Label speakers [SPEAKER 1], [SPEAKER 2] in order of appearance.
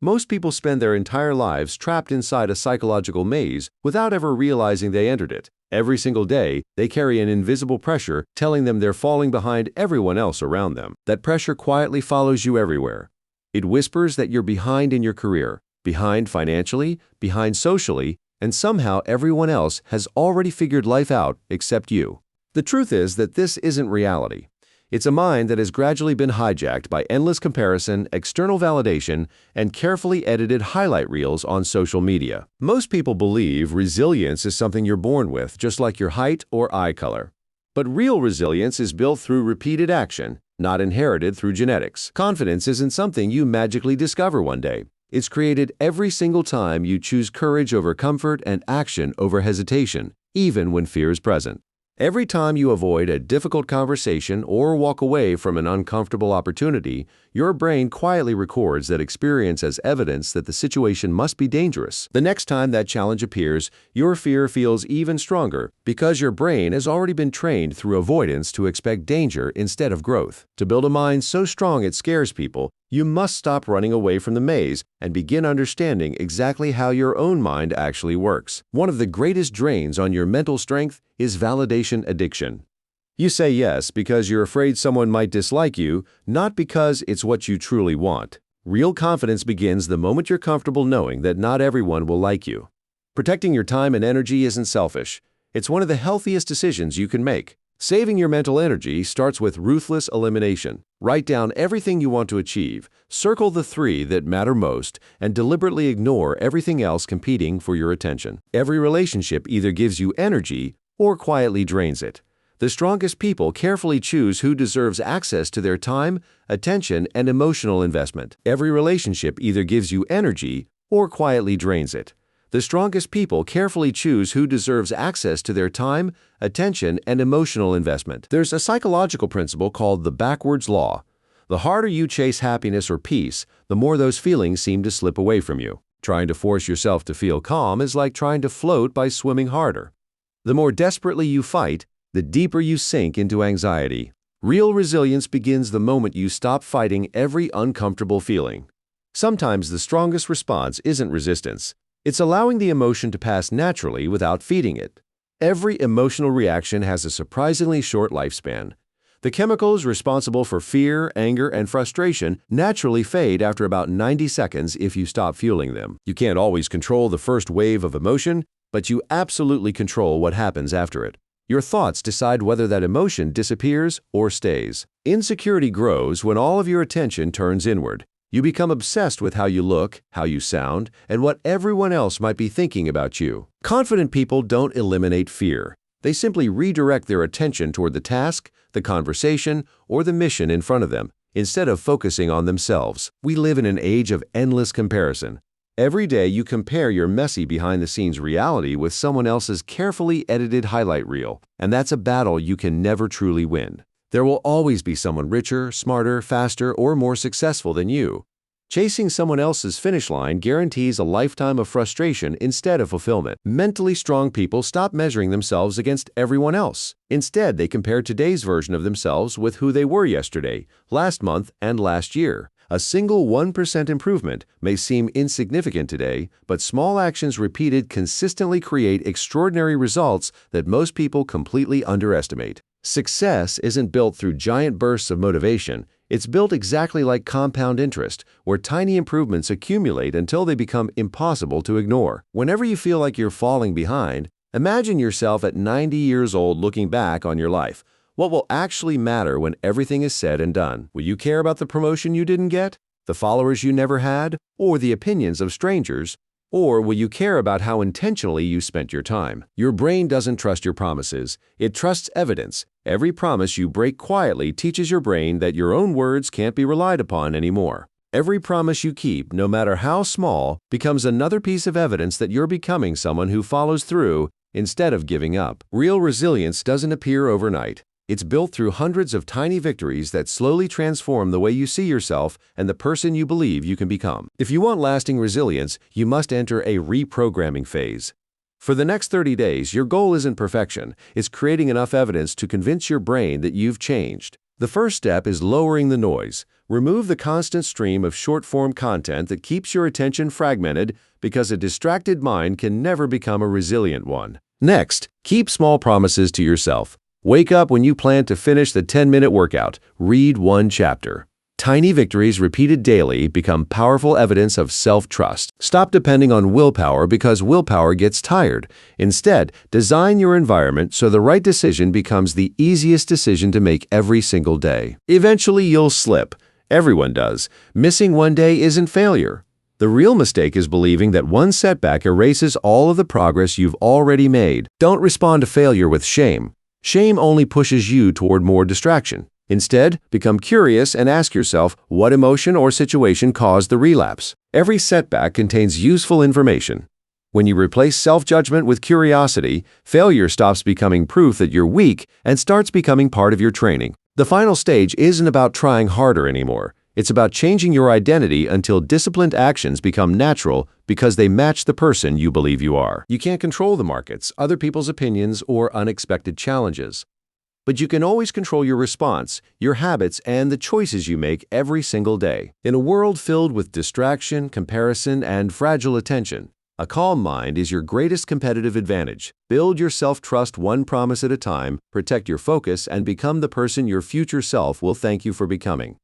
[SPEAKER 1] Most people spend their entire lives trapped inside a psychological maze without ever realizing they entered it. Every single day, they carry an invisible pressure telling them they're falling behind everyone else around them. That pressure quietly follows you everywhere. It whispers that you're behind in your career, behind financially, behind socially, and somehow everyone else has already figured life out except you. The truth is that this isn't reality. It's a mind that has gradually been hijacked by endless comparison, external validation, and carefully edited highlight reels on social media. Most people believe resilience is something you're born with, just like your height or eye color. But real resilience is built through repeated action, not inherited through genetics. Confidence isn't something you magically discover one day. It's created every single time you choose courage over comfort and action over hesitation, even when fear is present. Every time you avoid a difficult conversation or walk away from an uncomfortable opportunity, your brain quietly records that experience as evidence that the situation must be dangerous. The next time that challenge appears, your fear feels even stronger because your brain has already been trained through avoidance to expect danger instead of growth. To build a mind so strong it scares people, you must stop running away from the maze and begin understanding exactly how your own mind actually works. One of the greatest drains on your mental strength is validation addiction. You say yes because you're afraid someone might dislike you, not because it's what you truly want. Real confidence begins the moment you're comfortable knowing that not everyone will like you. Protecting your time and energy isn't selfish. It's one of the healthiest decisions you can make. Saving your mental energy starts with ruthless elimination. Write down everything you want to achieve, circle the 3 that matter most, and deliberately ignore everything else competing for your attention. Every relationship either gives you energy or quietly drains it. The strongest people carefully choose who deserves access to their time, attention, and emotional investment. Every relationship either gives you energy or quietly drains it. The strongest people carefully choose who deserves access to their time, attention, and emotional investment. There's a psychological principle called the backwards law. The harder you chase happiness or peace, the more those feelings seem to slip away from you. Trying to force yourself to feel calm is like trying to float by swimming harder. The more desperately you fight, the deeper you sink into anxiety. Real resilience begins the moment you stop fighting every uncomfortable feeling. Sometimes the strongest response isn't resistance. It's allowing the emotion to pass naturally without feeding it. Every emotional reaction has a surprisingly short lifespan. The chemicals responsible for fear, anger, and frustration naturally fade after about 90 seconds if you stop fueling them. You can't always control the first wave of emotion, but you absolutely control what happens after it. Your thoughts decide whether that emotion disappears or stays. Insecurity grows when all of your attention turns inward. You become obsessed with how you look, how you sound, and what everyone else might be thinking about you. Confident people don't eliminate fear. They simply redirect their attention toward the task, the conversation, or the mission in front of them, instead of focusing on themselves. We live in an age of endless comparison. Every day you compare your messy behind-the-scenes reality with someone else's carefully edited highlight reel, and that's a battle you can never truly win. There will always be someone richer, smarter, faster, or more successful than you. Chasing someone else's finish line guarantees a lifetime of frustration instead of fulfillment. Mentally strong people stop measuring themselves against everyone else. Instead, they compare today's version of themselves with who they were yesterday, last month, and last year. A single 1% improvement may seem insignificant today, but small actions repeated consistently create extraordinary results that most people completely underestimate. Success isn't built through giant bursts of motivation. It's built exactly like compound interest, where tiny improvements accumulate until they become impossible to ignore. Whenever you feel like you're falling behind, imagine yourself at 90 years old looking back on your life. What will actually matter when everything is said and done? Will you care about the promotion you didn't get, the followers you never had, or the opinions of strangers? Or will you care about how intentionally you spent your time? Your brain doesn't trust your promises. It trusts evidence. Every promise you break quietly teaches your brain that your own words can't be relied upon anymore. Every promise you keep, no matter how small, becomes another piece of evidence that you're becoming someone who follows through instead of giving up. Real resilience doesn't appear overnight. It's built through hundreds of tiny victories that slowly transform the way you see yourself and the person you believe you can become. If you want lasting resilience, you must enter a reprogramming phase. For the next 30 days, your goal isn't perfection. It's creating enough evidence to convince your brain that you've changed. The first step is lowering the noise. Remove the constant stream of short-form content that keeps your attention fragmented because a distracted mind can never become a resilient one. Next, keep small promises to yourself. Wake up when you plan to finish the 10-minute workout. Read one chapter. Tiny victories repeated daily become powerful evidence of self-trust. Stop depending on willpower because willpower gets tired. Instead, design your environment so the right decision becomes the easiest decision to make every single day. Eventually, you'll slip. Everyone does. Missing one day isn't failure. The real mistake is believing that one setback erases all of the progress you've already made. Don't respond to failure with shame. Shame only pushes you toward more distraction. Instead, become curious and ask yourself what emotion or situation caused the relapse. Every setback contains useful information. When you replace self-judgment with curiosity, failure stops becoming proof that you're weak and starts becoming part of your training. The final stage isn't about trying harder anymore. It's about changing your identity until disciplined actions become natural because they match the person you believe you are. You can't control the markets, other people's opinions, or unexpected challenges. But you can always control your response, your habits, and the choices you make every single day. In a world filled with distraction, comparison, and fragile attention, a calm mind is your greatest competitive advantage. Build your self-trust one promise at a time, protect your focus, and become the person your future self will thank you for becoming.